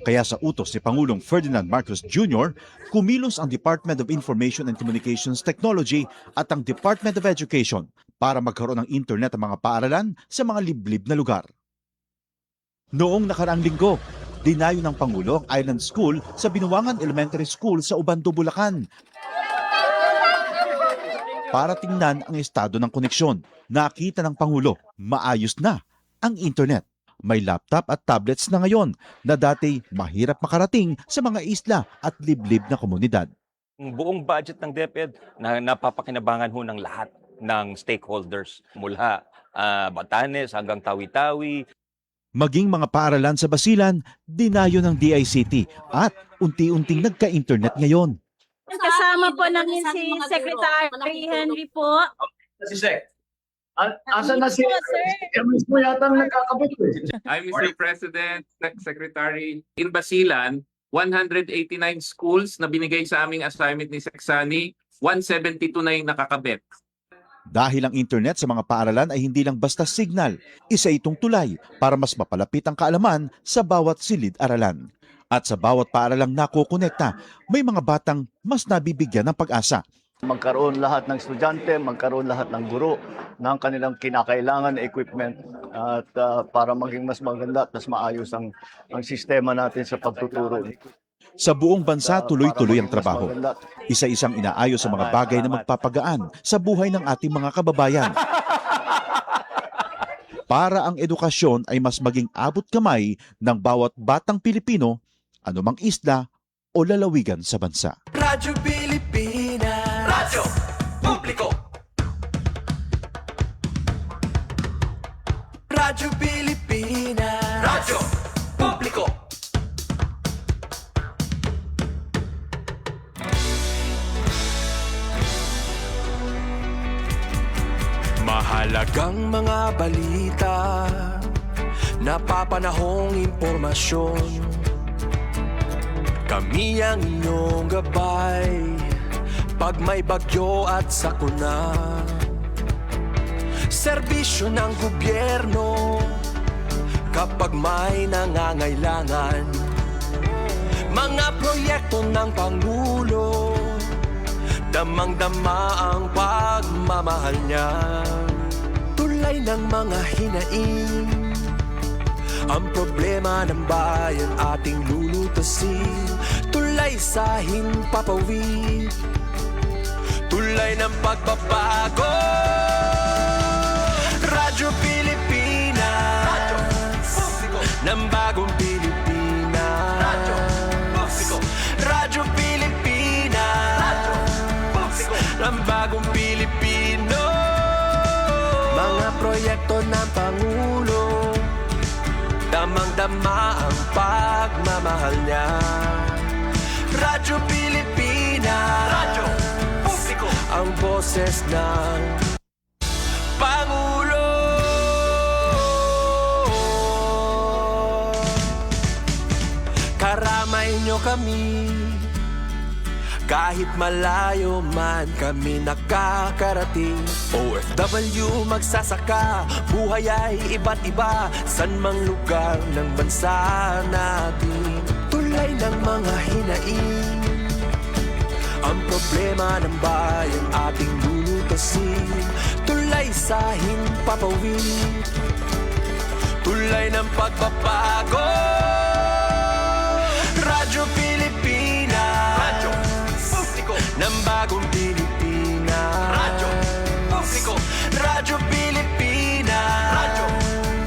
Kaya sa utos ni Pangulong Ferdinand Marcos Jr., kumilos ang Department of Information and Communications Technology at ang Department of Education para magkaroon ng internet ang mga paaralan sa mga liblib na lugar. Noong nakaraang linggo, dinayo ng Pangulo ang Island School sa Binuangan Elementary School sa Ubando, Bulacan para tingnan ang estado ng koneksyon. Nakita ng Pangulo, maayos na ang internet. May laptop at tablets na ngayon na dati mahirap makarating sa mga isla at liblib na komunidad. Ang buong budget ng DepEd na napapakinabangan ho ng lahat ng stakeholders mula Batanes hanggang Tawi-Tawi. Maging mga paaralan sa Basilan, dinayo ng DICT at unti-unting nagka-internet ngayon. Kasama po namin si Secretary Henry po. Si Sec. Asa na si mismo yata ang nagkakabit eh. I'm Mr. President, Secretary. In Basilan, 189 schools na binigay sa aming assignment ni Seksani, 172 na yung nakakabit. Dahil ang internet sa mga paaralan ay hindi lang basta signal, isa itong tulay para mas mapalapit ang kaalaman sa bawat silid-aralan. At sa bawat paaralang nakokonekta, may mga batang mas nabibigyan ng pag-asa. Magkaroon lahat ng estudyante, magkaroon lahat ng guro ng kanilang kinakailangan na equipment at para maging mas maganda at mas maayos ang sistema natin sa pagtuturo. Sa buong bansa, tuloy-tuloy ang trabaho. Isa-isang inaayos sa mga bagay na magpapagaan sa buhay ng ating mga kababayan. Para ang edukasyon ay mas maging abot kamay ng bawat batang Pilipino, anumang isla o lalawigan sa bansa. Radyo Pilipinas. Radyo Publiko. Radyo Pilipinas. Radyo Publiko. Mahalagang mga balita, napapanahong impormasyon. Kami ang inyong gabay pag may bagyo at sakuna. Serbisyo ng gobyerno kapag may nangangailangan. Mga proyekto ng Pangulo, damang-dama ang pagmamahal niya. Tulay ng mga hinaing, ang problema ng bayan ating lulutasin. Tulay sa himpapawid, tulay ng pagbabago. Radyo Pilipinas, Radyo Publiko ng bagong Pilipinas. Radyo Publiko, Radyo Pilipinas, Radyo Publiko ng bagong Pilipino. Mga proyekto ng Pangulo, damang-dama ang pagmamahal niya. Radyo Pilipinas, Radyo Publiko, ang boses ng Pangulo. Karamay niyo kami, kahit malayo man kami nakakarating. OFW magsasaka, buhay ay iba't iba, san mang lugar ng bansa natin. Tulay ng mga hinaing, ang problema ng bayan ating lulutasin. Tulay sa himpapawid, tulay ng pagbabago. Radyo Pilipinas, Radyo Publiko ng bagong Pilipinas. Radyo Publiko, Radyo Pilipinas, Radyo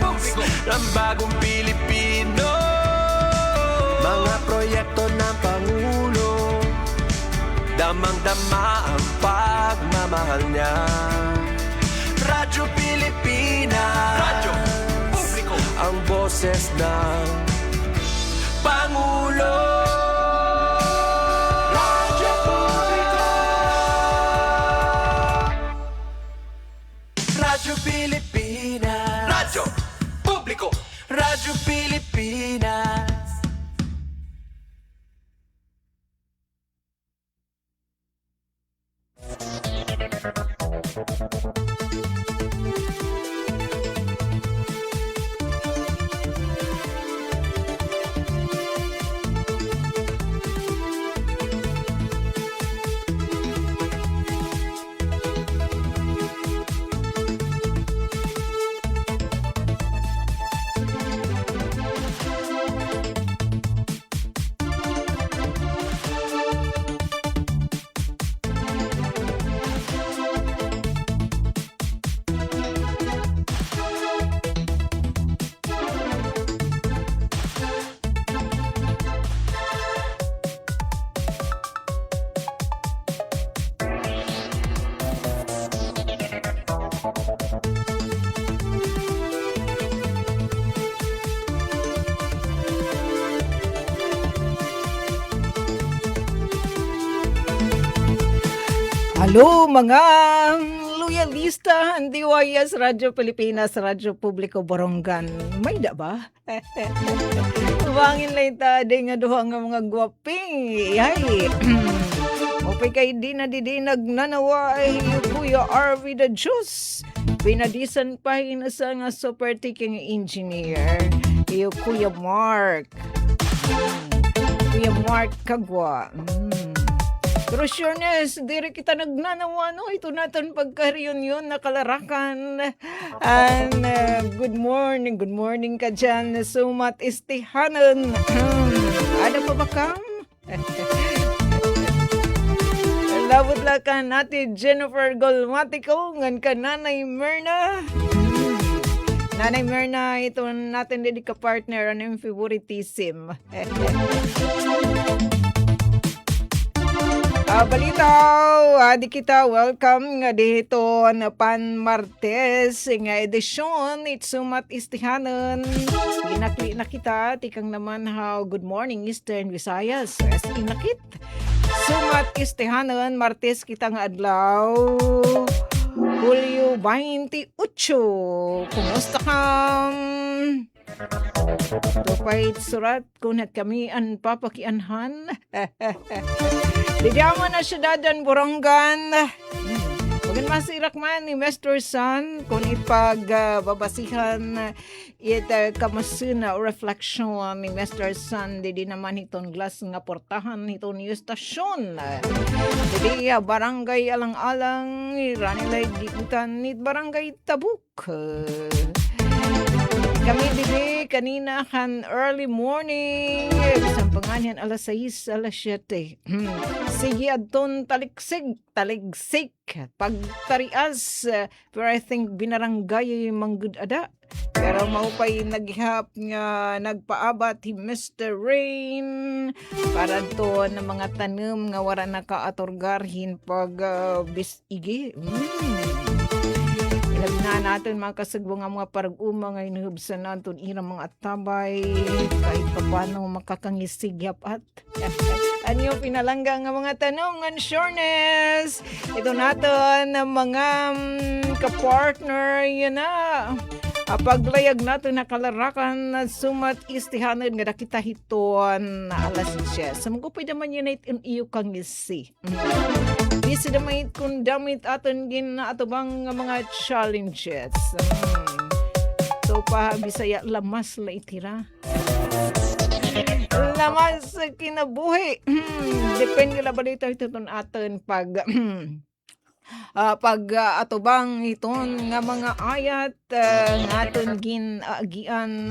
Publiko ng bagong Pilipino. Mga proyekto ng Pangulo, damang-dama ang pagmamahal niya. Radyo Pilipinas, Radyo Publiko, ang boses ng Pangulo. Radyo Publiko, Radyo Pilipinas, Radyo Publiko, Radyo Pilipinas. Halo mga loyalista ng DYS Radyo Pilipinas, Radyo Publiko Borongan. May da ba? Bangin lang tadi nga duha nga mga gwaping. Ay. Opay kay di na nagnanawa ay Kuya RV the Diyos. Pinadisan pa sa nga super taking engineer. Iyo Kuya Mark. Kuya Mark Kagwa. Pero sureness, diri kita nagnanawa, no? Ito natin pagka-reunion na kalarakan. And good morning ka dyan. Sumat istihanan. Ano pa ba kang? Labot lang ka natin, Jennifer Golmatico, ngan ka Nanay Myrna. Nanay Myrna, ito natin din ka-partner, ano yung favoritism. Balitaw, di kita welcome nga dito na Pan Martes nga edisyon itsumat istihanan. Inakli na kita, tikang naman how good morning Eastern Visayas. As inakit, sumat istihanan, Martes kita nga adlaw. Hulyo 28. Kumusta kam? Tupay surat kung kami ang papakianhan. Diyaman na syudadan Borongan. Huwag masirak man ni Mr. Sun kung ipagbabasihan kamasuna o reflection ni Mr. Sun. Di naman itong glass nga portahan itong new stasyon. Di barangay alang-alang ranilay gitan ni barangay Tabuk. Kami dibi kanina kan early morning isang panganyan alas 6, alas 7. Sige adton taligsig pagtarias pero I think binaranggay manggod ada pero maupay naghihap nga nagpaabat hi Mr. Rain para to ng mga tanom nga wala nakaatorgarhin pag bisigi. Na natin mga kasagbo nga mga parag-uma nga inuhubsan natin irang mga atabay kahit pa paano makakangisigyap at anyo pinalangga nga mga tanong sureness ito natin ng mga kapartner yun na paglayag natin na kalarakan na sumat istihanan nga nakita hiton na alas 10 sa mga pwede man yun in iyo kang isi Bisa damay kung damit aton gin na ato bang mga challenges. So pa bisaya lamas la itira. Lamas sa kinabuhi. Depende la balita ito aton pag atubang iton nga mga ayat ngaton gin agian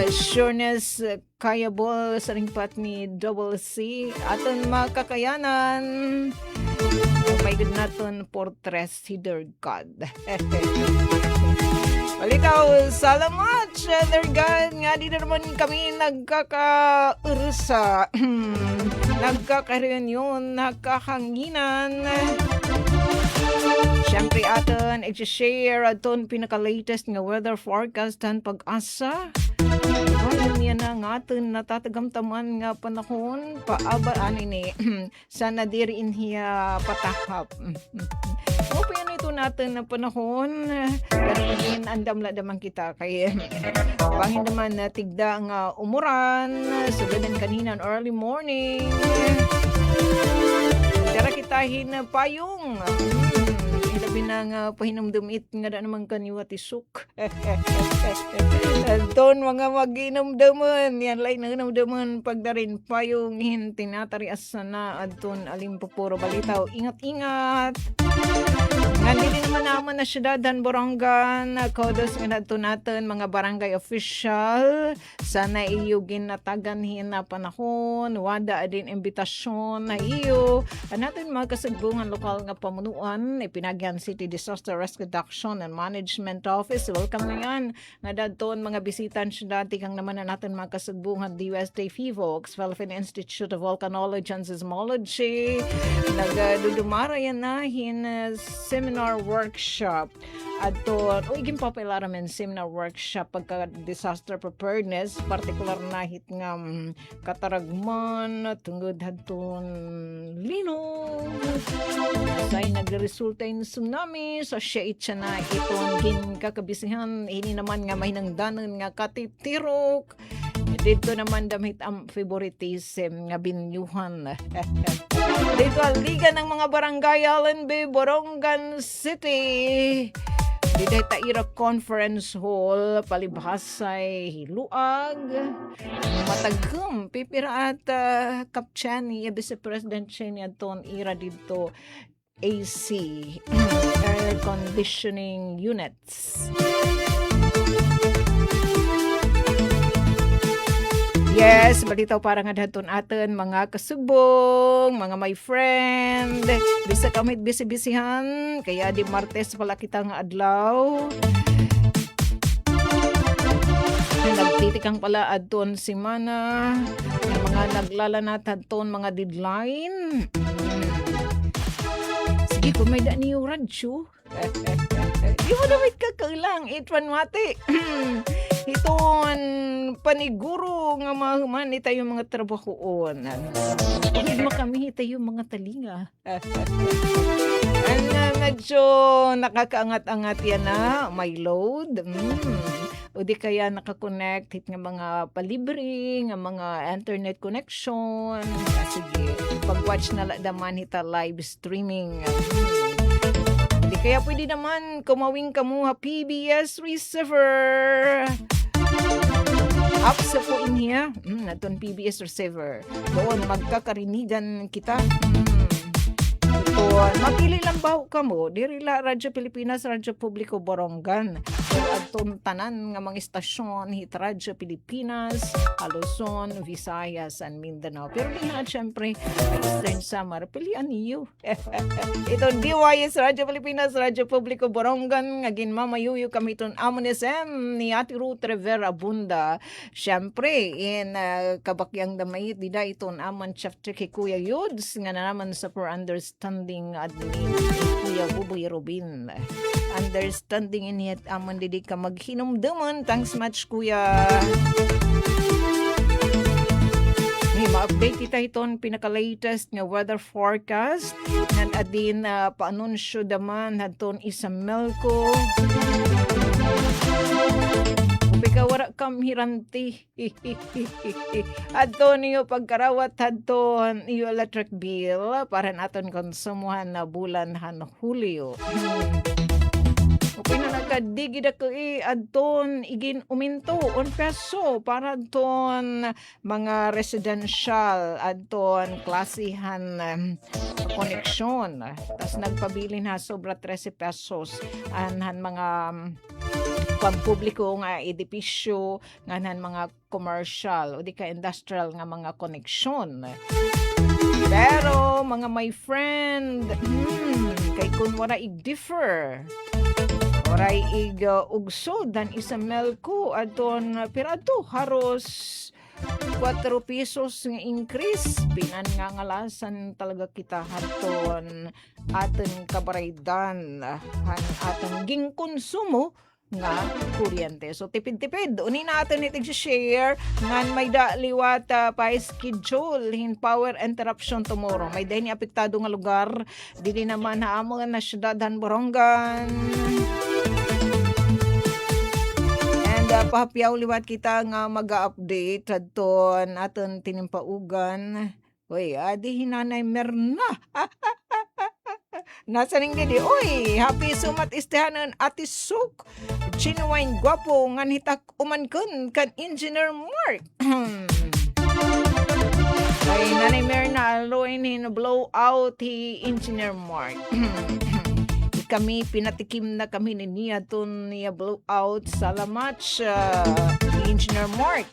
sureness kayable sa ringpat ni Double C aton makakayanan may good naton portrait their God. Balitaw, salamat their God nga di na naman kami nagkaka-ursa nagkaka-reunion nagkahanginan. Siyempre aton i-share aton pinaka-latest nga weather forecast tan pag-asa. Ano niya na nga aton natatagamtaman nga panahon paaba ani ni sana diri inhiya patahap. O pa yan ito natin na panahon pero maging andam la daman kita kay pangin naman na tigda nga umuran sugadan kanina early morning. Tara kitahin na payong. Ilabi na nga pahinamdumit nga na naman kaniwa tisuk. Doon mga mag-inamdaman. Yan lay na inamdaman pagdarin payong tinatarias na adton alimpupuro balitaw. Ingat-ingat. Nandito naman na syudadan Borongan. Kodos nga nato natin mga barangay official. Sana iyo ginataganhin na panahon. Wada din imbitasyon na iyo. Natin mga kasagbungan lokal nga pamunuan. Ipinagyan City Disaster Risk Reduction and Management Office. Welcome na yan. Nga dadton mga bisitan syudati kang naman na natin mga kasagbungan DUSD FIVOX, Philippine Institute of Volcanology and Seismology. Nagdudumara yan na hin seminar workshop aton o iging papilaramen sim na workshop pagka disaster preparedness particular na hit nga kataragman tungod hadton linog say nagresulta in tsunami so siya itsa na iton gin kakabisihan ini naman nga mahinangdanon nga katitirok dito naman damit ang favoritism nga binyuhan dito ang liga ng mga barangay Allen Bay, Borongan City. Dito Taira Conference Hall, Palibhasay, Hiluag, Matagum, Pipira at Kapchani, Vice President Chenya Ton Ira dito AC, air conditioning units. Yes, balitaw para nga daton aton mga kasubong, mga my friend. Bisa kami bisi-bisihan, kaya di Martes pala kita nga adlaw. Nagtitikang pala adton simana, yung mga naglalanat adton mga deadline. Sige, kung may daan niyo radyo. Di mo na may kakailang, itwan mati. Iton paniguro nga mahuman tayo mga trabahoon. Hindi makami tayo mga talinga. Ang medyo nakakaangat-angat yan na may load. O di kaya nakakonect hit nga mga palibre, nga mga internet connection. Sige, pag-watch na daman hita live streaming. Di kaya pwede naman kumawing kamuha PBS receiver. Up sa po niya, naton PBS receiver. Doon magkakarinigan kita. Ito, mapili lang ba ka mo? Dirila Radyo Pilipinas, Radyo Publiko Borongan. Aton tanan nga mga istasyon, hit Radyo Pilipinas, Luzon, Visayas, and Mindanao. Pero di na, syempre, Eastern Samar, pilihan niyo. Ito, DYS, Radyo Pilipinas, Radyo Publiko Borongan, ngagin mamayuyo kami itong Amonesem ni Ate Ruth Rivera Bunda. Syempre, in kabakyang damay, di da itong Amon Chapter kay Kuya Yuds, nga na naman sa for understanding admin, Kuya Buboy Robin. Understanding in yet amon didi ka maghinumduman. Thanks much, Kuya. Hey, ma-update kita iton pinaka-latest nga weather forecast. Nan adin paanunsyo daman hadton Isamelco. Upika wara kam hiranti. Adto niyo pagkarawat hadton iyo electric bill para naton konsumohan na bulan han Hulyo. Pinanagkadigid ako adton igin uminto 1 peso para adton mga residential adton klasihan koneksyon. Tas nagpabili na sobra 13 pesos anhan mga pampubliko nga edipisyo nganhan mga commercial o di ka industrial nga mga koneksyon. Pero mga my friend, kay kun wala i-differ. Oray ugsod dan Isamelco adton pirado haros 4 pesos nga increase pinan nga ngalasan talaga kita haton aton kabaraydan aton ging konsumo nga kuryente. So tipid-tipid uni natin itig share ngan may liwat pa schedule hin power interruption tomorrow. May dahil apektado nga lugar dili naman haamon na syudadhan Borongan. Pahapyaw liwat kita nga mag-update adton aton tinimpaugan. Hoy, adi hinanay Merna. Nasa ning didi, oy, happy sumat istehanan Ate Sok. Chinuwain gwapo ngan hitak umankun kan Engineer Mark. Ay, nanay Merna, aloin hin blow out hi Engineer Mark. Kami pinatikim na kami ni niya ton niya blowout. Salamat Engineer Mark.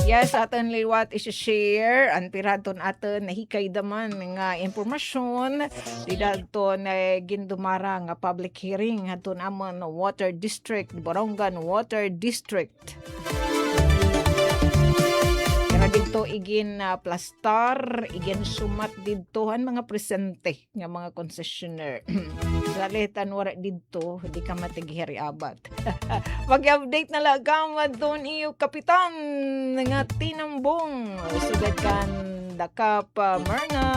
Yes, aton liwat i-share ang piraton aton nahikay daman nga impormasyon di daton gindumara nga public hearing aton amon Water District, Borongan Water District. dito igin plastar, igin sumat didtohan mga presente nga mga concessionaire. Salitan wala dito, di ka matighiri abat. Mag-update na lang kamad doon iyo kapitan nga tinambong. Sugad kan dakap Myrna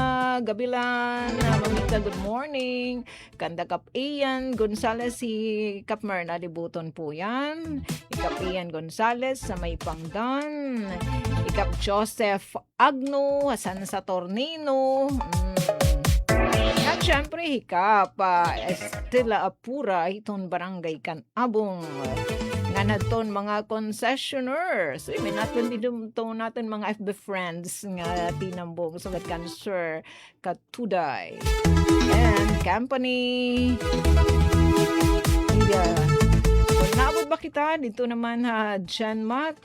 Gabilan, mamita good morning. Kandakap Ian Gonzales, si Kap Myrna libuton po yan. Ikap Ian Gonzales sa may Pangdan. Ikap Joseph Agno, Hasan sa Tornino. At syempre hikap Estela Apura, iton barangay kan Abong. Nga naton mga concessioners. May natin dito natin mga FB friends nga tinambong sugat cancer katuday. And company. Yeah. Kung naabot ba kita, dito naman Jan Mac.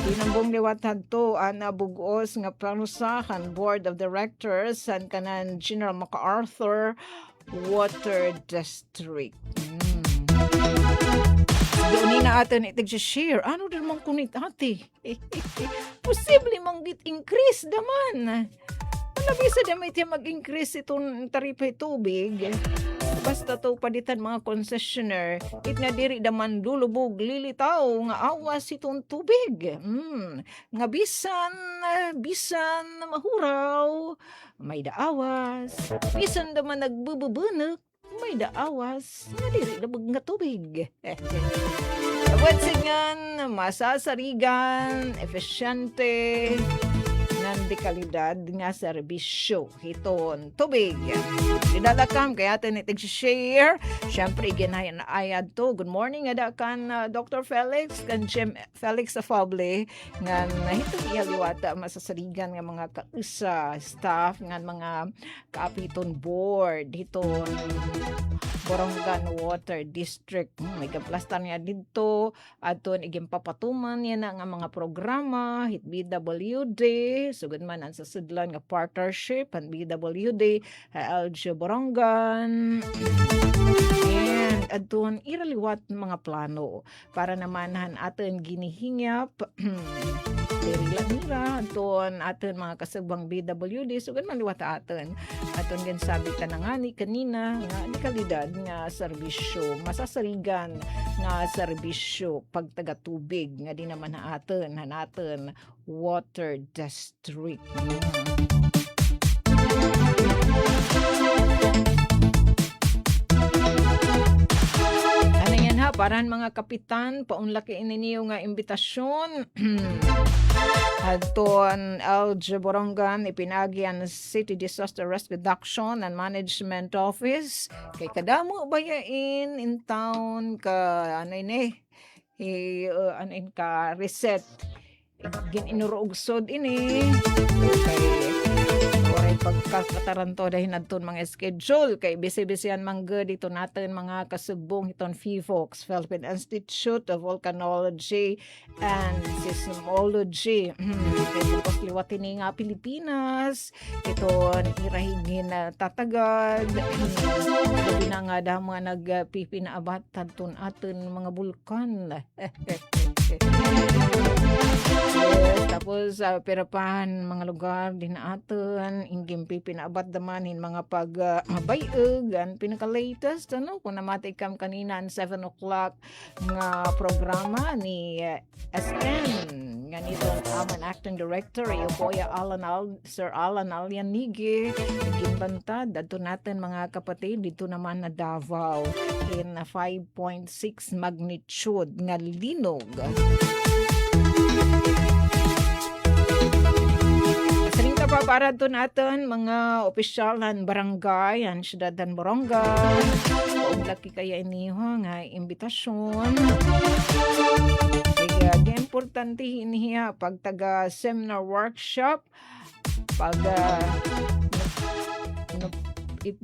Tinambong liwat hadto nabugos nga panusahan board of directors and kanan General MacArthur Water District. Doon na atin itig-share. Ano din mang kunit ate? Posible manggit increase daman. Ano bisa damay tiya mag-increase itong taripay tubig? Basta to paditan mga concessionaire, it nga diri daman lulubog lilitaw nga awas itong tubig. Nga bisan mahuraw, may daawas. Bisan daman nagbububunak, may daawas nga diri labog nga tubig. Wetsingan, masasarigan, efficiente, nandikalidad nga serbisyo hiton tubig. Didalakam kaya atin itig-share. Siyempre, ginayan na ayad to. Good morning, ada kan Dr. Felix, kan Jim Felix Afable, nga hitong iyaliwata masasarigan nga mga kausa, staff, nga mga kaapiton board, hiton Borongan Water District. May kaplastan niya dito. Aton iging papatuman niya na nga mga programa, hit BWD, sugod man ang sasidlan nga partnership, ang BWD, LG Borongan. And aton iraliwat mga plano para naman aton ginihingap. Nira aton aton mga kasagbang BWD, sugod man liwat aton. Aton gan sabi ka na nga ni kanina nga di kalidad nga serbisyo, masasarigan nga serbisyo pagtaga tubig nga di naman natin water district. Ano yan ha, paran mga kapitan, paunlaki ininiyo nga imbitasyon. Aton LG Borongan ipinagi ang City Disaster Risk Reduction and Management Office kay kadamo bayain in town ka ka reset inurugsod ini kay oray pagkakataranto dahil naton mga schedule kay bisi-bisihan mangga dito natin mga kasugbong iton FIVOX, Philippine Institute of Volcanology and Seismology. Kay bukas liwatin ni nga Pilipinas iton irahigin na tatagad gabi na nga damo nagpipinaabat tanton aton mga bulkan. Tapos pirapan mga lugar din aton inggim pipinabat daman mga pagbayag ang pinaka-latest kung namatay kam kanina 7 o'clock nga programa ni SN nga nitong aman acting director Yokoya Sir Alan Alianigi gimbantad adto natin mga kapatid dito naman na Davao in 5.6 magnitude nga linog. Para to natin mga opisyalan barangay ang syudadan Borongan kung laki kaya iniho nga imbitasyon kaya importante iniha pag taga seminar workshop pag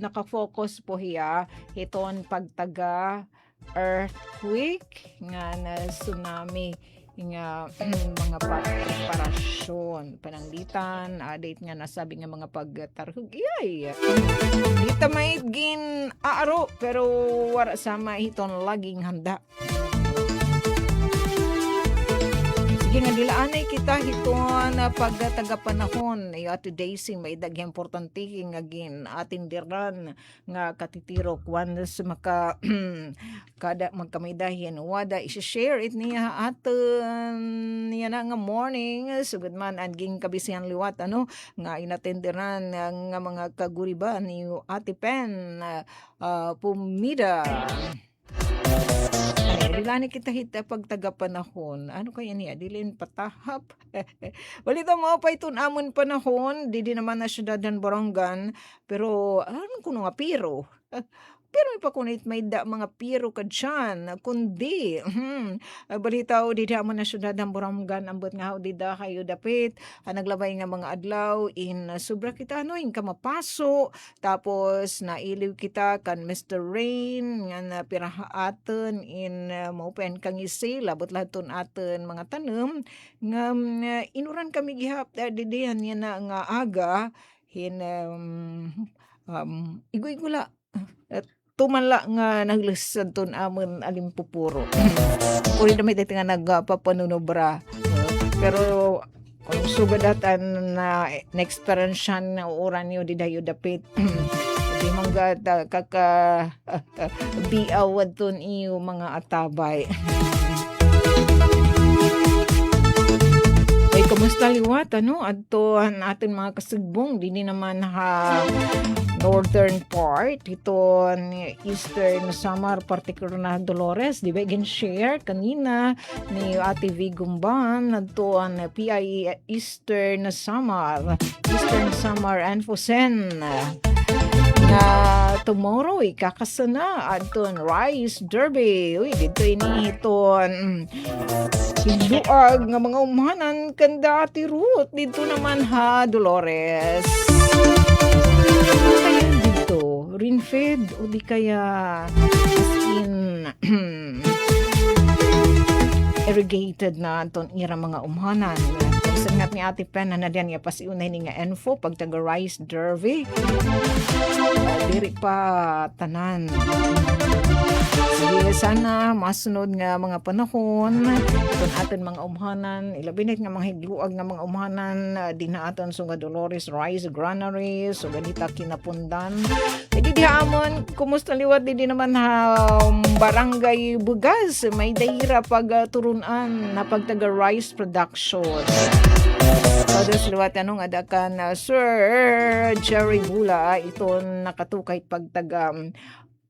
nakafocus po hiya hiton pag taga earthquake nga na tsunami nga mga preparasyon pananglitan date nga nasabi nga mga pagtarhug iyay dita may gin aaro pero wala sama hiton laging handa. Ginadilaanay kita hiton pagtagapanahon ay at Daisy may daghang importante nga gin atin diran nga katitirok once maka kada magkamidahin wada i-share it niya aton niya na nga morning sugod man ang ging kabisihan liwat ano nga inatenderan nga mga kaguriba ni Ate Pen Pumida. Dilani kita hita pag tagapanahon. Ano kaya niya? Dilin patahap. Walita mo pa itong amon panahon. Di naman na syudad ng Borongan. Pero ano kuno nga piro? Pero may pakunit may mga piro ka dyan. Kundi, balitaw di naman na syudad ng Borongan. Ambot nga di da kayo dapit. Naglabay nga mga adlaw. In sobra kita ano, in kamapaso. Tapos nailiw kita kan Mr. Rain. Nga na pirahaaton in maupen kang isi. Labot lahat aton mga tanum. Nga inuran kami gihap. Didihan niya na nga aga. Igo-igula. Tumanla nga naglisad ton amon alimpupuro. Kuri damit iti nga nagpapanunobra. Pero kung sugadatan na experience na uran niyo di dayo dapit. Di mangga kaka biawad ton iyo mga atabay. Ay, kamusta liwat, ano? Adto atin mga kasugbong, di naman northern part, ito eastern Samar, particular na Dolores, di ba, share kanina ni Ate V. Gumban, adto PIE Eastern Samar, and Fusen. Na tomorrow ikakasana adton Rice Derby. Uy, dito inihiton hiluag nga mga umahanan kanda Ati Ruth. Dito naman ha, Dolores. Ano kaya dito? Rinfed o di kaya in irrigated na aton ira mga umahanan. Sangat ni Ate Pen na diyan nga pasiunay ni nga info pag taga Rice Derby. Diri pa tanan. Sige, sana masunod nga mga panahon itong aton mga umhanan, ilabinit nga mga higluag nga mga umhanan di na aton sunga Dolores Rice Granary, so ganita kinapundan. Di hamon, kumusta liwat di naman barangay Bugas, may daira pag turunan na pagtaga rice production. Todos liwat anong adakan Sir Jerry Bula ito nakatukay pagtaga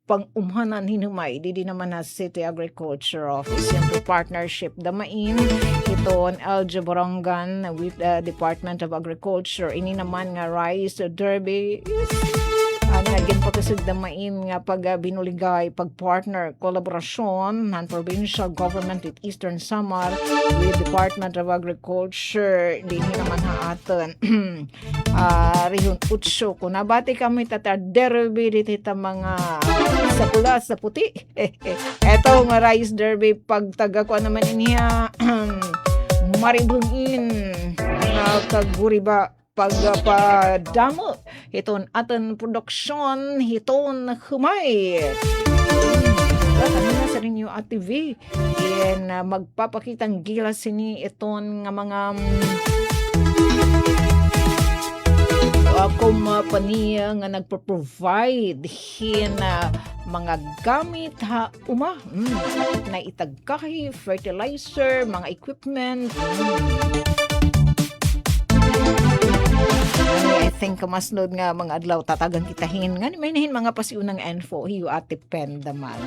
pang-umhanan hinumay di naman na City Agriculture Office yung partnership damain iton LG Borongan with the Department of Agriculture ini naman nga Rice Derby naging patusig damain nga pag binuligay pag-partner kolaborasyon ng provincial government with Eastern Samar with Department of Agriculture di naman haaton Rihon Utso kung nabati kami tata derby dito mga sa pula sa puti eto nga Rice Derby pagtaga ko naman iniya maribungin kaguriba pagpadamo hiton aton produksyon hiton humay kanina sa rinyo at TV magpapakitang gilas sini iton nga mga kumpanya nga nagpo-provide mga gamit na itagkahi, fertilizer, mga equipment. I think kamasnod nga mga adlaw tatagang kitahin nga may nahin mga pasiunang info hiyo Ate Pen daman.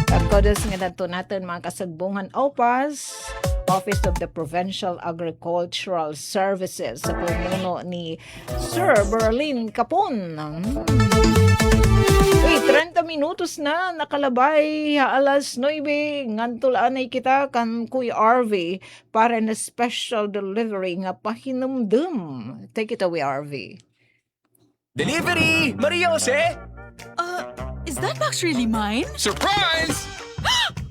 Pagkodos nga nato natin mga kasagbungan OPAS Office of the Provincial Agricultural Services sa pumuno ni Sir Berlin Capon. Uy, 30 minutos na nakalabay alas 9 ngantulanay kita kan Kuya RV para na special delivery nga pahinumdum. Take it away, RV. Delivery! Maria Jose! Is that box really mine? Surprise!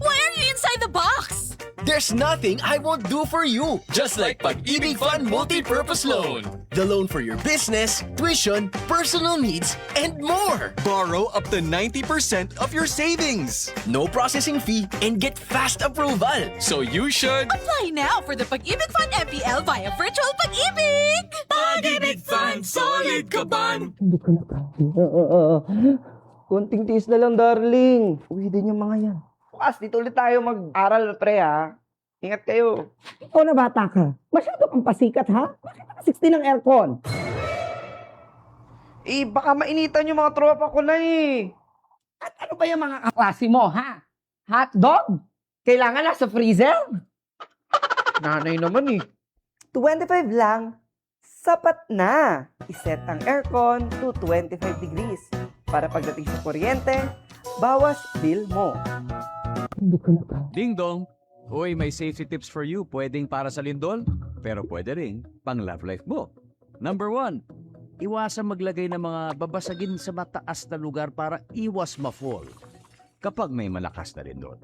Why are you inside the box? There's nothing I won't do for you. Just like Pag-ibig Fund Multi-Purpose Loan. The loan for your business, tuition, personal needs, and more. Borrow up to 90% of your savings. No processing fee and get fast approval. So you should Apply now for the Pag-ibig Fund MPL via Virtual Pag-ibig! Pag-ibig Fund, solid ka ban? Konting tiis na lang, darling. Uwi din yung mga yan. Bukas, dito ulit tayo mag-aral, pre, ha? Ingat kayo. Ikaw na bata ka. Masyado kang pasikat, ha? Bakit naka 60 ng aircon? Eh, baka mainitan yung mga tropa ko na eh. At ano ba yung mga kaklase mo, ha? Hot dog? Kailangan nasa freezer? Nanay naman eh. 25 lang. Sapat na. Iset ang aircon to 25 degrees. Para pagdating sa kuryente, bawas bill mo. Ding dong! Uy, may safety tips for you. Pwedeng para sa lindol, pero pwede rin pang love life mo. Number 1, iwasan maglagay ng mga babasagin sa mataas na lugar para iwas ma-fall kapag may malakas na lindol.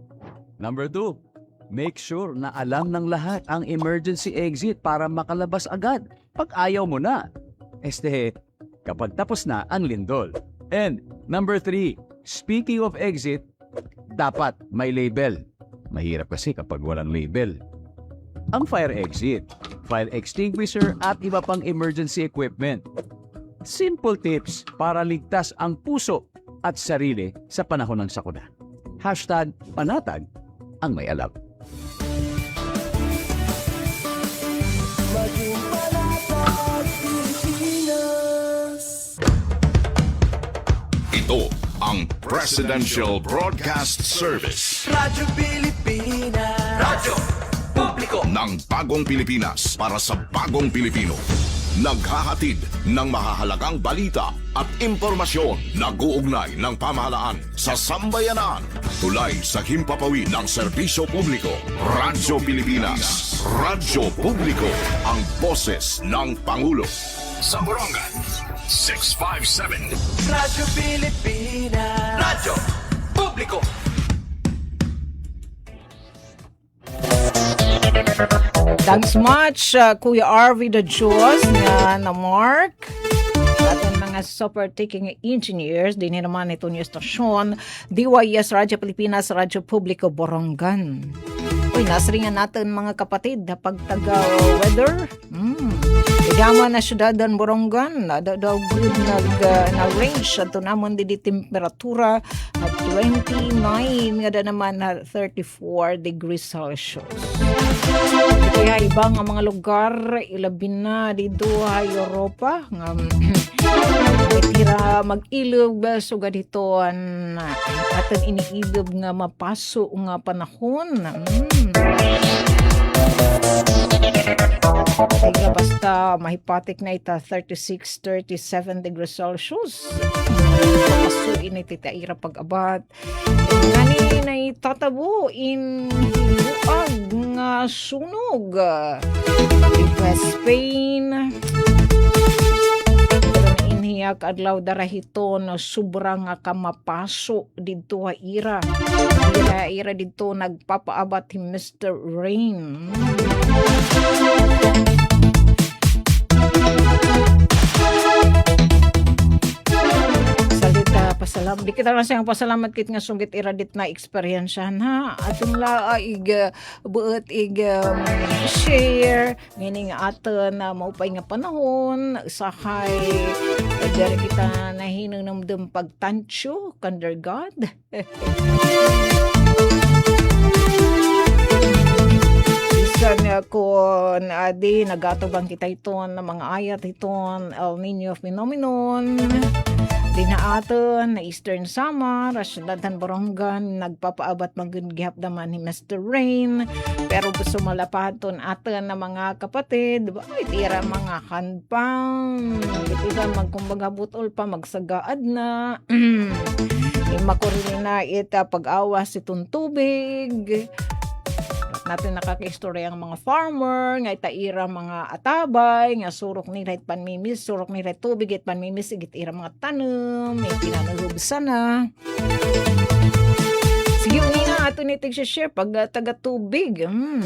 Number 2, make sure na alam ng lahat ang emergency exit para makalabas agad pag ayaw mo na. Kapag tapos na ang lindol. And number 3, speaking of exit, dapat may label. Mahirap kasi kapag walang label. Ang fire exit, fire extinguisher at iba pang emergency equipment. Simple tips para ligtas ang puso at sarili sa panahon ng sakuna. #panatag ang may alam. Maging panatag Pilipinas. Ito ang Presidential Broadcast Service. Radyo Pilipinas. Radyo Publiko Ng bagong Pilipinas para sa bagong Pilipino. Naghahatid ng mahahalagang balita at impormasyon na guugnay ng pamahalaan sa sambayanan. Tulay sa himpapawid ng serbisyo publiko. Radyo Pilipinas. Radyo Publiko. Ang boses ng Pangulo. Sa Borongan, 657. Radyo Pilipinas. Radyo Publiko. Thanks much, Kuya RV the Diyos nga na Mark. Ating mga super taking engineers, din naman ito niyo stasyon, DYS Radyo Pilipinas, Radyo Publiko Borongan. Uy, nasringan natin mga kapatid, pagtaga-weather. Yaman na syudadan Borongan, daw good na-range at naman di temperatura at 29, nga naman na 34 degrees Celsius. Kaya ibang mga lugar, ilabin na dito sa Europa, nga tira mag-ilog suga dito atin iniilog nga mapaso nga panahon. Kaya basta mahipatik na ita 36, 37 degrees Celsius. Paso inititaira pag-abat. Gani na itatabo in hiluag nga sunog. West Spain. Inhiyak adlaw darahito na sobrang nga kamapaso dito ha ira. Ira dito nagpapaabat ni Mr. Rain. Pasalam. Di kita lang siyang pasalamat kit nga sungit iradit na eksperyensyahan ha. Atong laig buot share meaning aton na maupay nga panahon sakay dari kita nahinang namdam pagtansyo kandar God. Isan kon adi nagatubang kita iton na mga ayat iton El Nino phenomenon. Dinaaton na Eastern Summer, Rasyadatan Borongan, nagpapaabat magigihap naman ni Mr. Rain, pero gusto malapaton aton na mga kapatid, ay tira mga kanpang, tira magkumbaga butol pa, magsagaad na, makurin na ita pag-awas itong tubig, natin nakaka-istorya ang mga farmer, nga itaira mga atabay, nga surok ni right panmimis, surok ni right tubig, it panmimis, igit ira mga tanong, may pinanulubsan na. Sige, unina, ato ni tig-share pag taga-tubig. Ang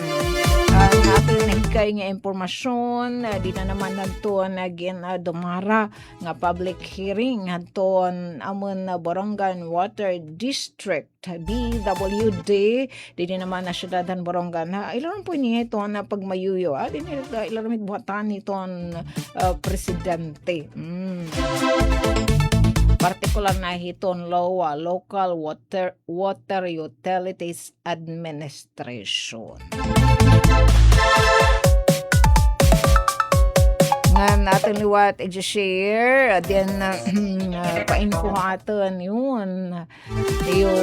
ato nahikay nga impormasyon, di na naman nagtuon again dumara nga public hearing hanton amon na Borongan Water District BWD di naman na syudadan Borongan ha ilan po niya ito na pagmayuyo di na ilan mit buhatan iton presidente partikular na hiton LOA Local Water Utilities Administration. Nga natin liwat i-share then pa-info atin yun yung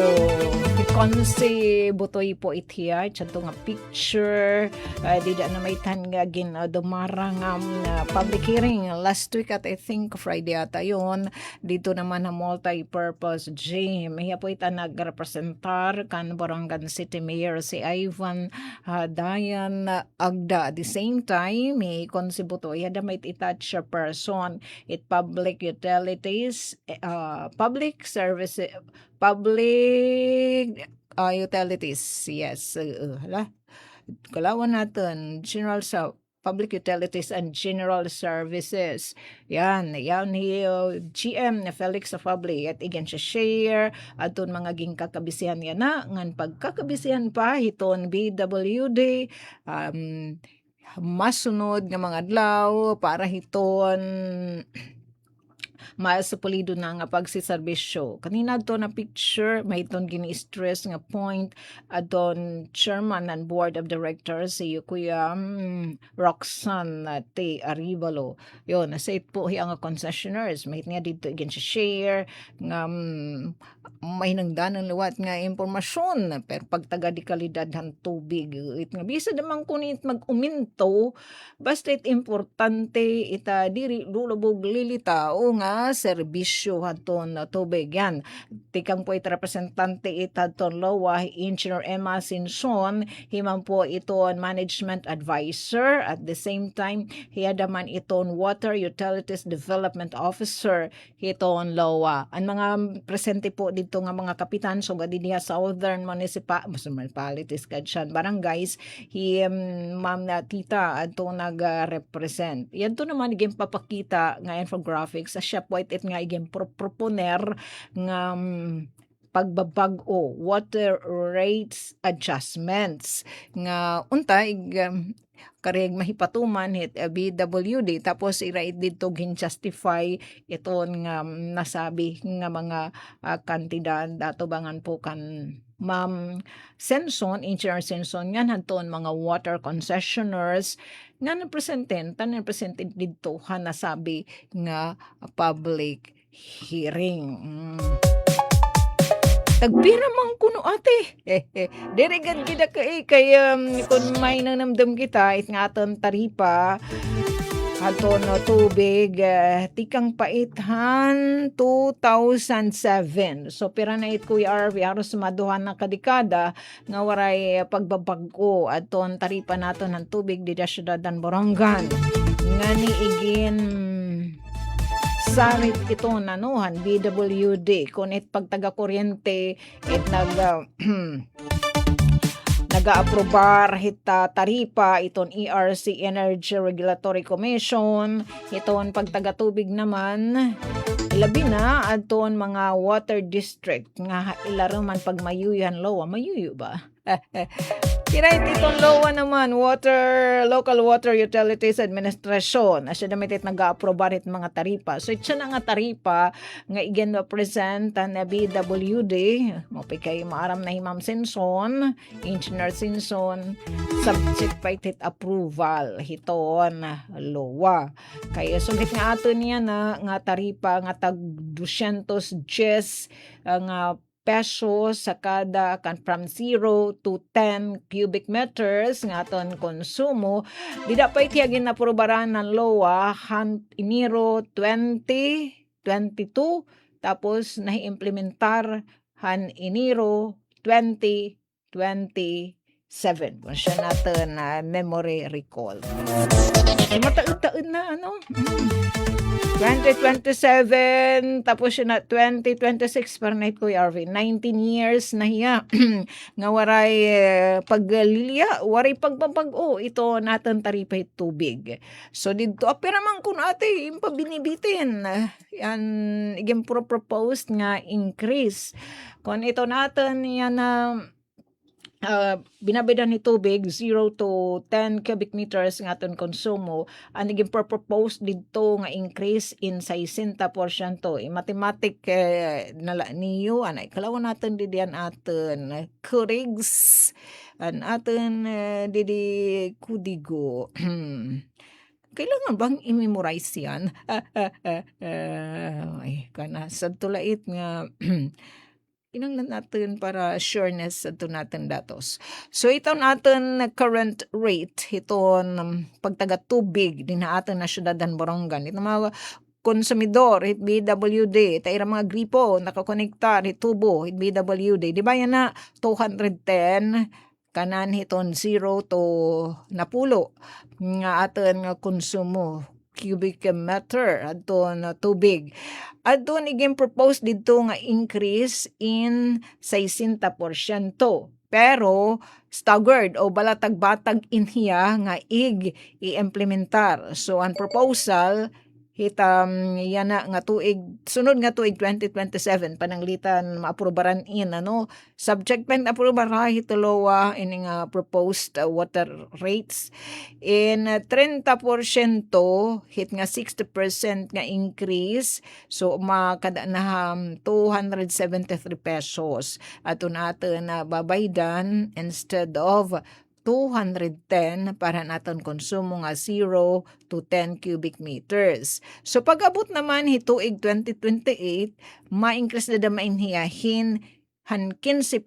konsi butoy po itiya chanto nga picture di na may tan nga dumarang public hearing last week at I think Friday ata yun dito naman na multi-purpose gym hiya po ita nagrepresentar kan Borongan City Mayor si Ivan Dayan Agda at the same time may konsi butoy hada may itouch person it public utilities public services public utilities yes kalawan natin general sa public utilities and general services yan GM na Felix Afable at igen siya share aton mga ging kakabisihan yan na ngan pagkakabisihan pa hiton BWD masunod nga mga adlaw para hiton maasupulido na nga pagsiserbisyo. Kanina to na picture, may iton gini-stress nga point adon chairman and board of directors si Kuya Roxanne T. Arivalo. Yun, nasa po ang concessionaires. May nga dito again siya share nga may nangdanan liwat nga impormasyon pero pagtaga di kalidad ng tubig it nga bisa damang kunit mag-uminto basta it importante ita diri lulubog lilitao nga serbisyo haton tubig yan tikang po ita representante ita ton LOA Engineer Emma Sinson himang po iton management advisor at the same time hiyadaman iton water utilities development officer hiton LOA ang mga presente po dito nga mga kapitan so gadi diha southern municipalities kadyan barangays ma'am na tita adto nag-represent yan to naman iging papakita nga infographics sa siya po it nga iging proponer nga pagbabag-o water rates adjustments nga unta kareg mahipatuman hit BWD tapos i-rate dito gin-justify iton nga nasabi nga mga kantidad atubangan po kan Ma'am Senson, Engineer Senson yan hanton mga water concessioners nga napresented dito nasabi nga public hearing. Tagpira man kuno ate. Dirigan kita kay kung may nang namdam kita it nga aton taripa aton tubig tikang paithan 2007. So pira na it Kuya RV aros maduhan na kadekada nga waray pagbabag-o aton taripa naton ng tubig di syudadan Borongan. Ngani igin sarit ito nanuhan BWD kung it pagtaga kuryente it naga-aprobar hita taripa iton ERC Energy Regulatory Commission iton pagtaga tubig naman labi na aton mga water district nga ilaro man pag mayuyan LOA mayuyo ba Kirait itong LOA naman, Local Water Utilities Administration. Asya damit it nag-aprobar it mga taripa. So itsa na nga taripa nga igen present na BWD. Mapay kayo maaram na Ma'am Sinson, Engineer Sinson, subject pa it approval hiton LOA. Kaya sugit nga ato niya na nga taripa nga tag 210 nga pesos sa kada kan from 0 to 10 cubic meters nga aton konsumo di dapat tiyagin na aprobaran ng LOA Enero 2022 tapos naiimplementar han Enero 2027 kung siya natin na memory recall mataon-taon na 2027, tapos yun na 2026 para na Kuya Arvin. 19 years na hiya. Nga waray pagliliya, waray pagpapag-o. Ito natin taripay tubig. So dito, pero man kung ate, yung pabinibitin. Yan, iging proposed nga increase. Kung ito natin, yan na binabidan ni tubig 0 to 10 cubic meters ng aton konsumo, ang naging propose dito nga increase in 60%. Mathematic nala niyo anay kalawan natin didian aton kurigs an aton didi kudigo. Kailangan bang i-memorize yan? Ay, kana sa tulait nga inanglan natin para sureness sa natin datos. So ito natin current rate, iton pagtaga tubig din na atin na syudadan Borongan. Ito mga konsumidor, hit BWD, tayo mga gripo, nakakonektar, hit tubo, hit BWD. Di ba yan na 210 kanan hiton 0 to napulo nga atin nga konsumo cubic meter adton tubig. Adton iging propose dito nga increase in 60%. Pero staggered o balatag-batag inhiya nga i-implementar. So ang proposal hitam yana nga tuig sunod nga tuig 2027 pananglitan maaprubaran subject pen aprobara hitulowa ini nga proposed water rates in 30% hit nga 60% nga increase, so makada na 273 pesos ato natin na babaydan instead of 210 para naton konsumo nga 0 to 10 cubic meters. So pag-abot naman hituig 2028, ma-increase na mainhiyahin han 15%,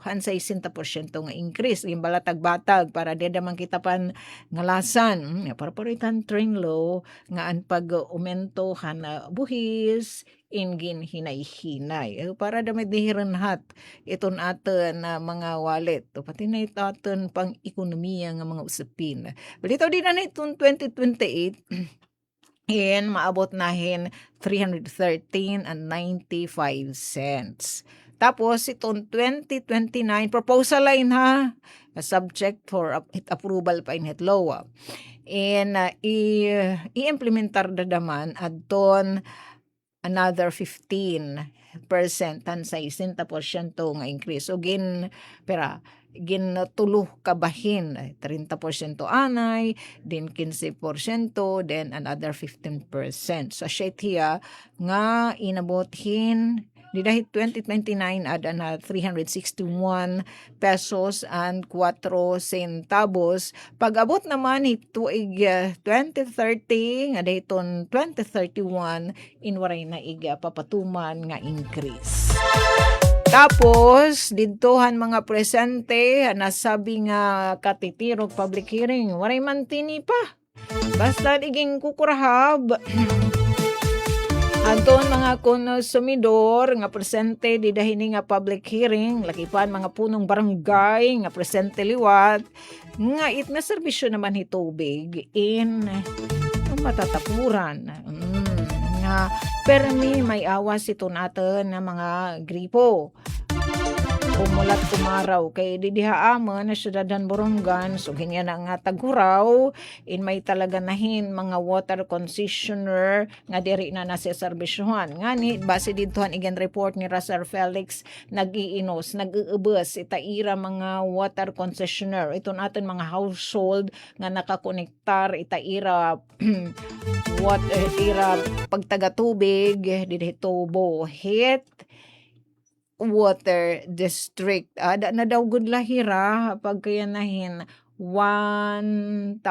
han 60% nga increase. Yung balatag-batag para di naman kita pan ngalasan. Para paritan train law nga ang pag-umento han buhis, ingin hinay-hinay. Para damay dihiranhat iton aton na mga wallet. Pati na ito aton pang ekonomiya nga mga usapin. Balitaw din na itong 2028, and maabot nahin 313.95 Tapos itong 2029 proposal line ha, subject for approval pa in law. And i-implementar na naman adton another 15% tan 60% nga increase. So gintulo kabahin 30% anay, then 15%, then another 15%. So siya nga inabothin di dahil 2029 ada na 361 pesos and 4 centavos. Pag-abot naman ituig 2030 nga dayton 2031 inwaray na iga papatuman nga increase. Tapos didtohan mga presente nasabi nga katitirog public hearing waray man tini pa. Basta iging kukurahab. Anton mga konsumidor nga presente di dahini nga public hearing, lakipan mga punong barangay nga presente liwat, nga na serbisyo naman hitubig in matatapuran. Nga permi may awas ito natin na mga gripo. Kumulat kumaraw kay didihaamon na syudadan Borongan, so ganyan na nga taguraw in may talaga nahin mga water concessioner nga diri na naseservisyohan. Ngani base didtohan igen report ni Sir Felix nag-iinos nag-uubos itaira mga water concessioner ito natin mga household nga nakakonektar itaira ira pagtaga tubig didhi tubo hit water district. Na daw gud lahira pagkayanahin 1,800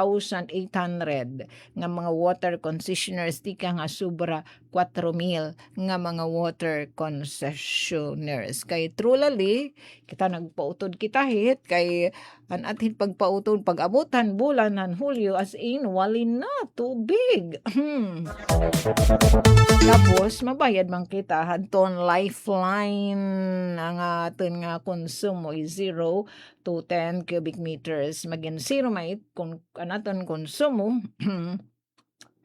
nga mga water concessioners di ka nga sobra 4,000 nga mga water concessioners. Kay truly kita nagpautod kita hit kay an atin pagpautod pag-abutan bulan ng Hulyo as in walin na tubig. Tapos mabayad man kita hadton lifeline ang aton nga konsumo is 0 to 10 cubic meters magin zero mait kung anaton konsumo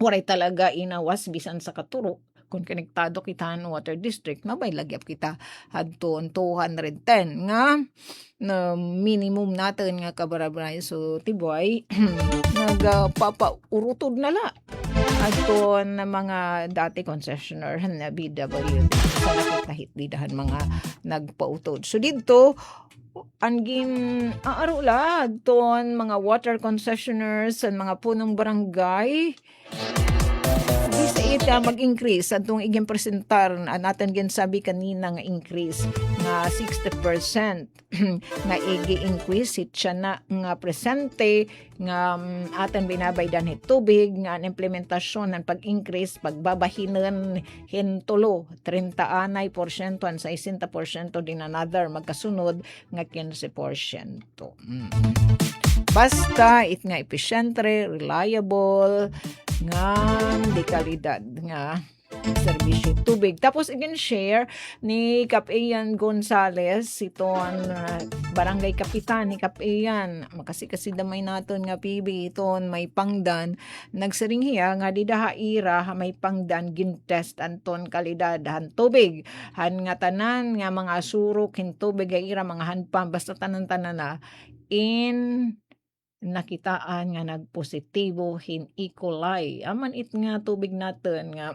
waray talaga inawas bisan sa katuro. Kung konektado kita ng water district, mabay lagyap kita hadton 210 nga na minimum natin nga kabarabray so tiboy nagpapaurutod na la hadton na mga dati concessionaire na BWD sa nakikahit-didahan mga nagpautod. So dito angin aarula hadton mga water concessionaires and mga punong barangay sa ita mag-increase atong iging presentar natin gin sabi kanina nga increase nga 60% nga igi-increase siya na nga presente nga atin binabaydan hit tubig nga ang implementasyon ng pag-increase pagbabahinan hintulo 30% an 60% din another magkasunod nga 15%. Basta it nga efficient, reliable, nga di kalidad nga serbisyo tubig. Tapos again share ni Kap Ian Gonzales iton barangay kapitan ni Kap Ian makasi damay naton nga PB iton may pangdan nagsiring hiya nga didaha ira may pangdan gintest anton kalidad han tubig han nga tanan nga mga surok hin tubig nga ira mga hanpam basta tanan-tanan na in nakitaan nga nagpositibo hin E. coli. Aman it nga tubig natin nga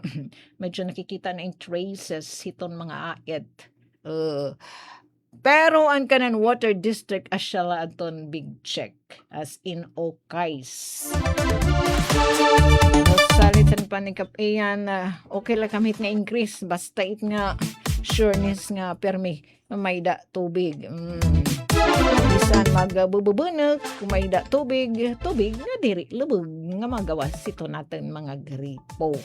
medyo nakikita na yung traces hiton mga aet. Pero ang kanan water district asyala aton big check as in okays. Salitan pa ni Kapayan okay lang kamit nga increase basta it nga sureness nga permi may da tubig. Bisan magbububunog kung may da tubig nga diri lubog nga magawas ito natin mga gripo.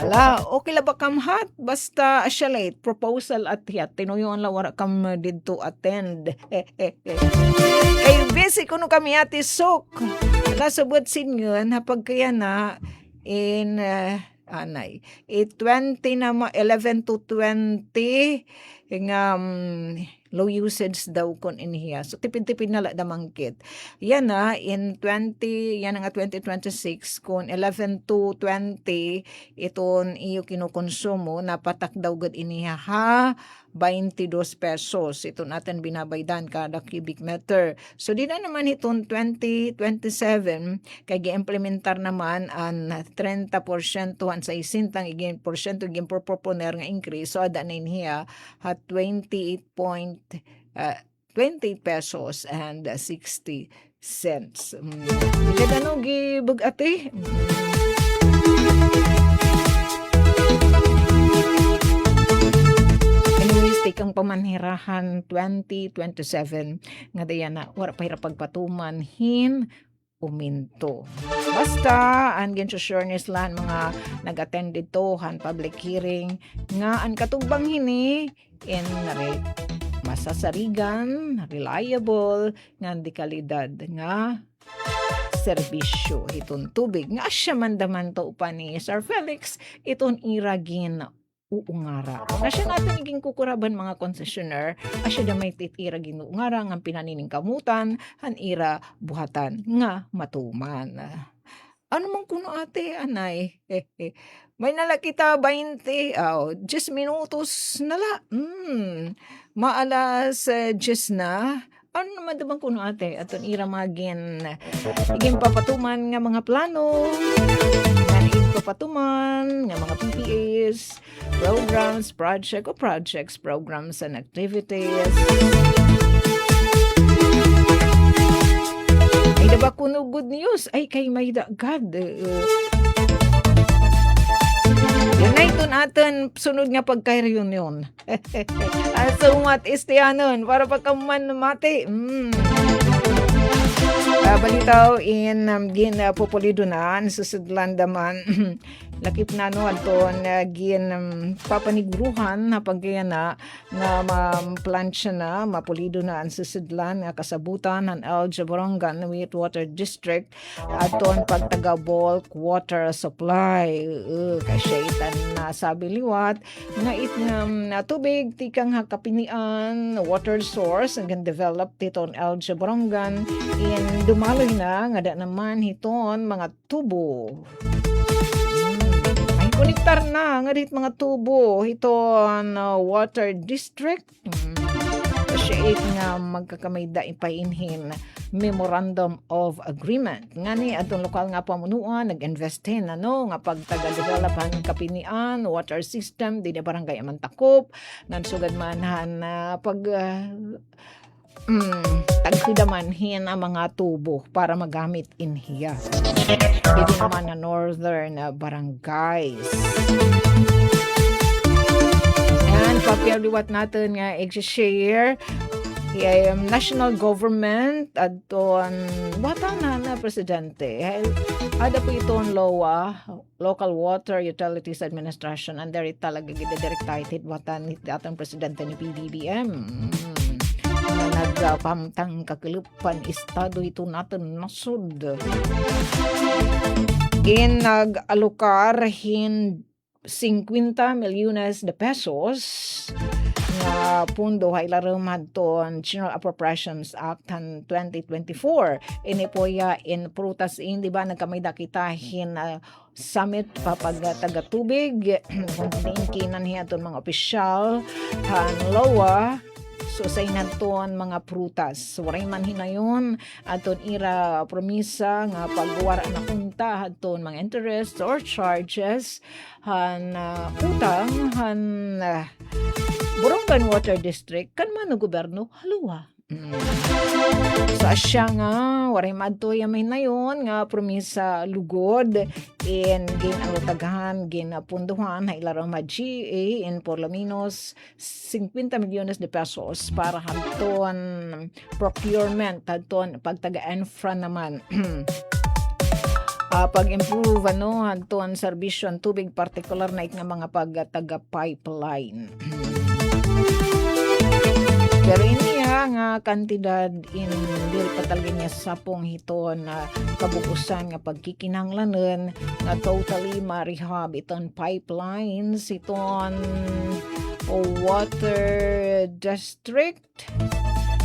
Ala, okay la ba kamhat? Basta asyalate, proposal at hiyat. Tinuyon la wara kam didto attend. Kay busy kuno kami ati sok. Nasubot sinyon hapag kaya na in anay 20 na 11 to 20 nga low usage daw kon inhiya. So tipid-tipid na la damangkit. Yan na in 20 yan nga 2026 kon 11 to 20 iton iyo kinukonsumo napatak daw gud iniha ha 22 pesos ito natin binabaydan kada cubic meter. So di na naman itong 2027 kay gi-implementar naman ang 30% sa isintang igin porsyento igin proponer nga increase. So ada na niya ha 20 pesos and 60 cents. Kada no gibug ate. Kang pamanhirahan 2027 nga dayan na wala pa pagpatuman hin uminto. Basta ang sureness lan mga nag-attend dito han public hearing nga ang katugbang hini in masasarigan, reliable nga di kalidad nga serbisyo itong tubig nga asya mandaman to pa ni Sir Felix itong iragin uungara. Asya natin naging kukuraban mga concessionaire, asya damay titira ginuungara nga pinanining kamutan, han ira buhatan nga matuman. Ano man kuno ate, anay? May nala kita 20, 10 minutos nala. Maalas 10 na. Ano naman damang kuno ate? Aton ira magin iging papatuman nga mga plano. Papatuman ng mga PPAs, programs, programs and activities. Ay diba kuno good news? Ay kay may dagad. Yan na ito natin sunod nga pagka-reunion. So what is tiyanon? Para pagkaman mati. Balitaw in gin populido na susudlan daman lakip na no aton gin papaniguruhan na pagkaya na ma-plancha na mapulido na ang susidlan nga kasabutan ng El Jabarongan with Water District aton pagtaga bulk water supply kasyaitan na sabi liwat nga itngam na tubig tikang hakapinian water source ang develop titon El Jabarongan in dumaloy na nga da naman hiton mga tubo ay konektar na nga dit mga tubo hiton water district siya nga magkakamay da ipainhin Memorandum of Agreement. Nga ni atong lokal nga pamunuan nag-investin nga pagtaga-developan kapinian, water system, di na barangay Amantakop, nansugad manhan pag tagkidamanhin ang mga tubo para magamit in hiya. Hindi naman na northern barangays. And papiliwat natin nga i-share national government aton bata na presidente ada po itong LOA Local Water Utilities Administration under it talaga gidedirected bata ni atong presidente ni PBBM na nagpamtang kakilupan estado ito natin nasud in nag-alokar 50 milyones de pesos na pundo hailarum hadton General Appropriations Act 2024 ini po ya in prutas in di ba nagkamay dakitahin summit papag taga-tubig kung kinan hiyaton mga opisyal han LOA so sa inanton mga prutas waray man hinayon aton ira promisa nga pagwara na kunta hadton mga interest or charges han utang han Borongan Water District kan man no gobyerno haluwa. So asya nga waray madto yamay na yon nga promisa lugod in gin alotagahan gin punduhan hailarang GA in por lo menos 50 milyones de pesos para hanton procurement hanton pagtaga-infra naman. Pag-improve hanton serbisyo ang tubig particular na nga mga pagtaga pipeline. Pero ini nga kantidad in dil pa talaga niya sapong hiton na kabukusan nga pagkikinanglanan nga totally ma-rehab iton pipelines iton water district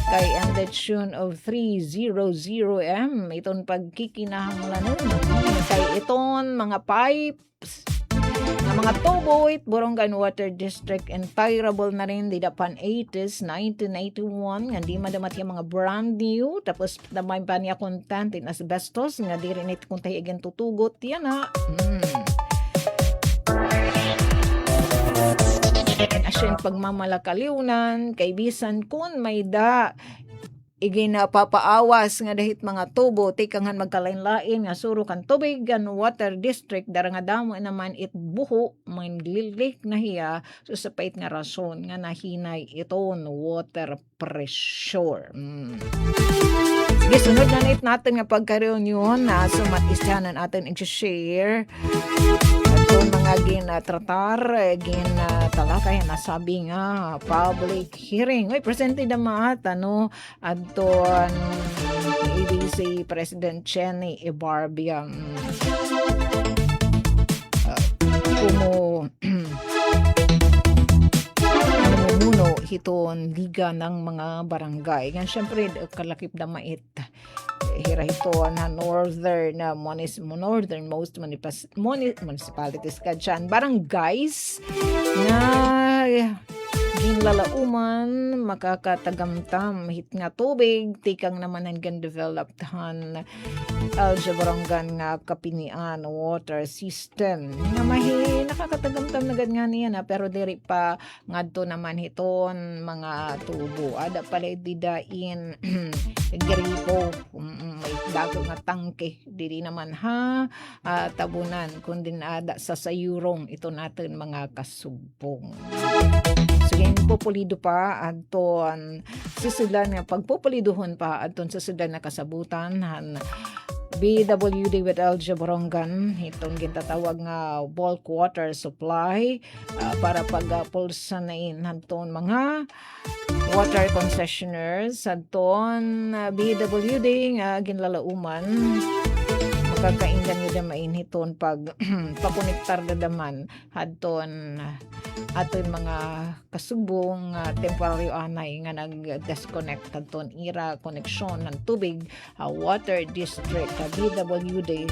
kay ang the tune of 300M iton pagkikinahanglanon kay iton mga pipes na mga tubo Borongan Water District entirable na rin di dapan 80s 1981 nga di madamat yung mga brand new tapos damay pa niya content in asbestos nga di rin ito kung tayo again tutugot yan ha and asyan pagmamalakaliunan kay bisan kun may da iginapapaawas nga dahit mga tubo tikanghan magkalain-lain nga suro kan tubig gan water district dara nga damo naman it buho man lilik na hiya so sa pait nga rason nga nahinay iton water pressure Gisunod na nit natin nga pagka-reunion na sumatisyanan natin i-share at mga ginatratar, ginatalakay na sabi nga public hearing. Uy, presente naman at doon EDC President Jenny Ibarbiang namumuno hiton liga ng mga barangay. Yan syempre kalakip na mait hira ito na northernmost municipalities ka dyan. Barangays na ginlalauman makakatagamtam hit nga tubig tikang naman hanggang developed han El Jabarongan nga kapinian water system nga mahi nakakatagamtam na nga niya na pero diri pa ngadto naman hiton mga tubo ada pala didain gripo may dago nga tangke diri naman tabunan kundi ada sa sayurong ito natin mga kasubong. Sige, pupulido pa adton sisudan nga pagpupulidohon pa adton sisudan na kasabutan han BWD with Alja Borongan itong gintatawag nga bulk water supply para pagpulsanain hanton mga water concessionaires adton BWD nga ginlalauman makakainggan nyo damain hiton pag pakonektar na daman hadton aton mga kasubong temporary anay nga nag-disconnect hadton ira koneksyon ng tubig water district BWD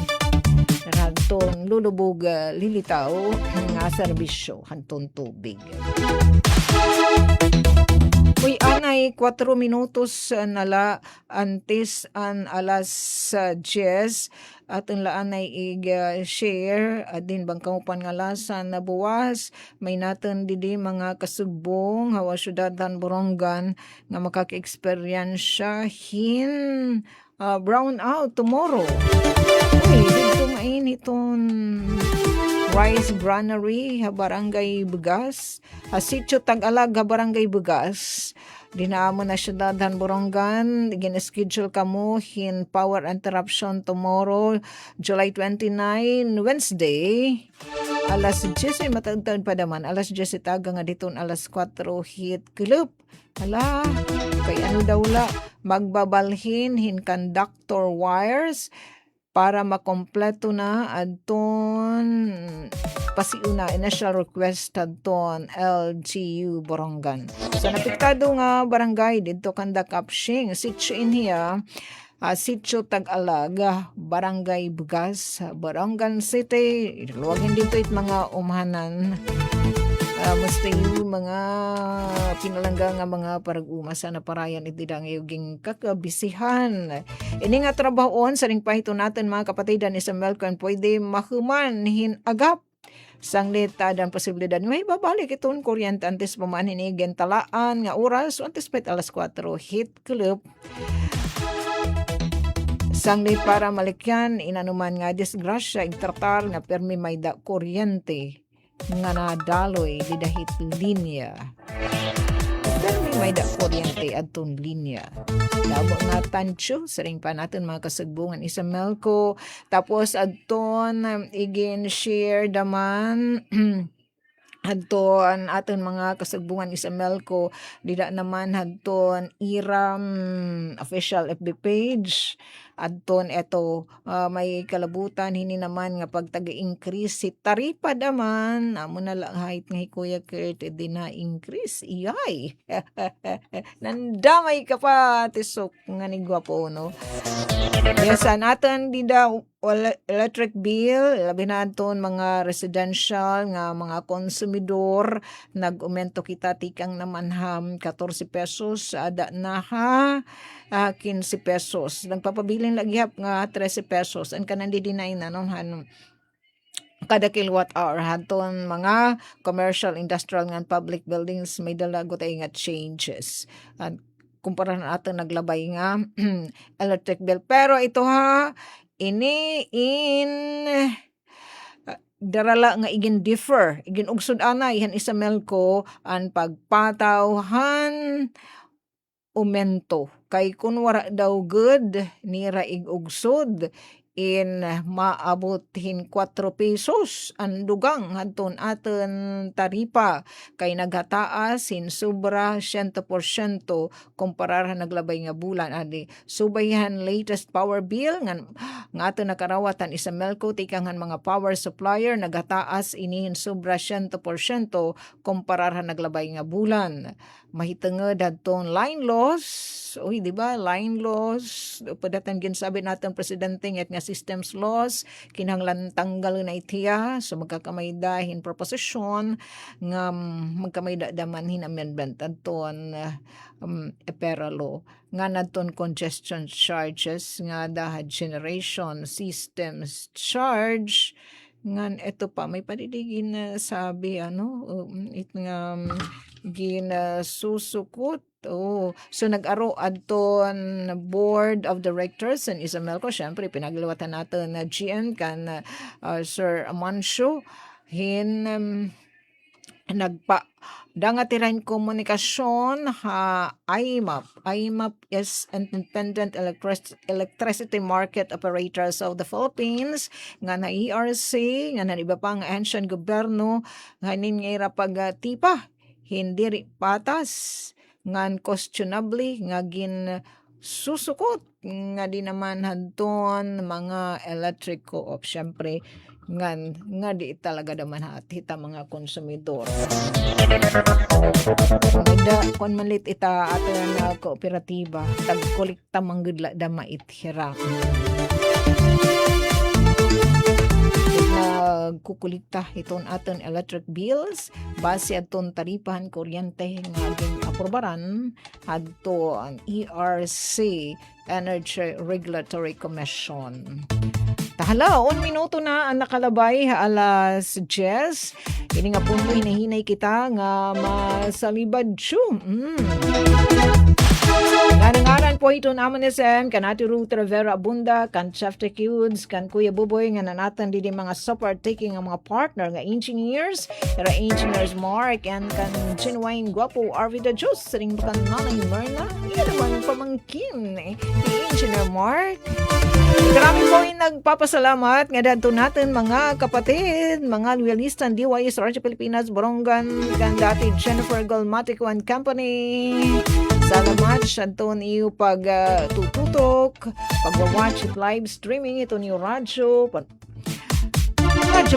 hadton lulubog lilitaw nga serbisyo hadton tubig. Uy, anay 4 minutos nala antes an alas 10 at ang laan ay share at din bang kamupan nga lasan na buwas may natin didi mga kasugbong hawa syudad Borongan nga makaka-experience hin brown out tomorrow. Uy, dito mainiton Rice Granary, Barangay Bugas, Sitio Tag-Alag, Barangay Bugas. Dinaamo na siya dadhan Borongan, gin-schedule ka mo hin power interruption tomorrow, July 29, Wednesday. Alas 10, matagtag pa naman, alas 10 taga nga diton alas 4 hit club. Hala, kay ano daw la, magbabalhin hin conductor wires, para makompleto na adton pasiuna initial request adton LGU Borongan. So napiktado nga barangay didto kanda Kapsing sitio inhiya Sitio Tag-Alag, Barangay Bugas, Borongan City. Luwagin dito it mga umhanan. Musta yung mga pinalangga nga mga parag-umasa na parayan iti dang yung kakabisihan. Ini nga trabahoon sa ring pahito natin mga kapatidan ni Samuel kung pwede mahuman hin agap sanglit dan posibilidad may babalik itong kuryente antes pamanin talaan nga oras antes pet alas 4 hit club sanglit para malikyan inanuman nga disgrasya igtratar nga permi may da kuryente nga nadaloy di dahit linya. Permi may da kuryente adton linya. Labo nga tansyo, saring pa natin mga kasagbungan Isamelco. Tapos adton igin share daman hadton aton mga kasagbungan Isamelco dida naman hadton iram official FB page adton eto may kalabutan hini naman nga pagtaga-increase si taripa daman amo na lang height nga Kuya Kurt di na increase iyay nandamay ka pa tisok nga ni gwapo no. Yes, natin di daw electric bill, labi na aton mga residential nga mga konsumidor, nag-umento kita tikang naman 14 pesos, ada na ha 15 pesos. Nagpapabiling lagyap nga 13 pesos. Ang kanandi dinay na no, kada kilowatt hour haton mga commercial, industrial nga public buildings may dalago tayo nga changes. Kumpara na natin naglabay nga electric bill. Pero ito ha, ini darala nga igin differ. Igin ugsod ana, ihan Isamelco ang pagpatawhan umento. Kay kun wara daw good, nira ig ugsod in maabothin 4 pesos ang dugang hadton aton taripa kay naghataas sin sobra 100% kumparar naglabay nga bulan adi subayhan latest power bill nga aton nakarawatan Isamelco tikangan mga power supplier naghataas inihin sobra 100% kumparar naglabay nga bulan mahitenged hadton line loss. Uy, di ba? Line loss. Padatan ginsabi natin presidente nga systems loss. Kinahanglan tanggal na itiya. So magkakamaydahin proposition nga magkamayda damanhin amendment aton eperalo. Nga naton congestion charges nga dahad generation systems charge ngan eto pa may padidigin na sabi it nga ginasusukot. So nag-aro adton board of directors and Isamelco, syempre pinagliwatan natin na GM kan Sir Amancio hin dangatiran komunikasyon ha IMAP is Independent Electricity Market Operators of the Philippines nga na ERC nga na iba pang ancient gobyerno nga ningira pagtipa hindi ri patas ngan questionably nga gin susukot nga di naman hanton mga electric co-op syempre nga di talaga naman hatita mga konsumidor. Kung malit ita ato na kooperatiba tagkolekta manggudla da maithira. Kukulikta iton aton electric bills base aton taripahan kuryente nga gin-aprobaran adto ang ERC Energy Regulatory Commission. Tahala, 1 minuto na ang nakalabay alas 10. Ini nga punto hinahinay kita nga masalibad siyo. Ngarangaran po ito naman SM, kan Ate Ruth Rivera Abunda, kan Chef Tecudes, kan Kuya Buboy, nga nanatan din mga support taking ang mga partner nga engineers, era engineers Mark, and kan Genuine Guapo Arvida Diyos, ring kan Nanay Myrna, yan naman pamangkin ni Engineer Mark. Marami po yung nagpapasalamat nga dadto natin mga kapatid, mga loyalista ng DYS Radyo Pilipinas, Borongan, kan dati Jennifer Golmatico and Company. Salamat sa ito niyo tututok, pag-watch it live streaming ito niyo radyo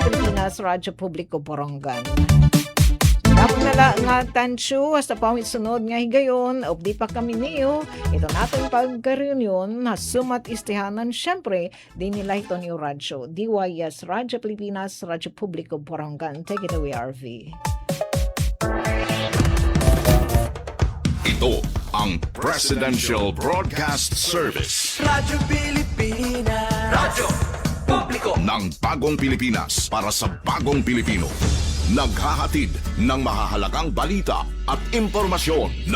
Pilipinas, Radyo Publiko Borongan. Dapat nala nga tansyo hasta pawit sunod nga higayon, update pa kami niyo. Ito natin pagka-reunion, sumat istihanan, syempre, din nila ito niyo radyo. DYS, Radyo Pilipinas, Radyo Publiko Borongan. Take it away, RV. Ito ang Presidential Broadcast Service. Radyo Pilipinas. Radyo Publiko. Ng bagong Pilipinas para sa bagong Pilipino. Naghahatid ng mahahalagang balita at impormasyon na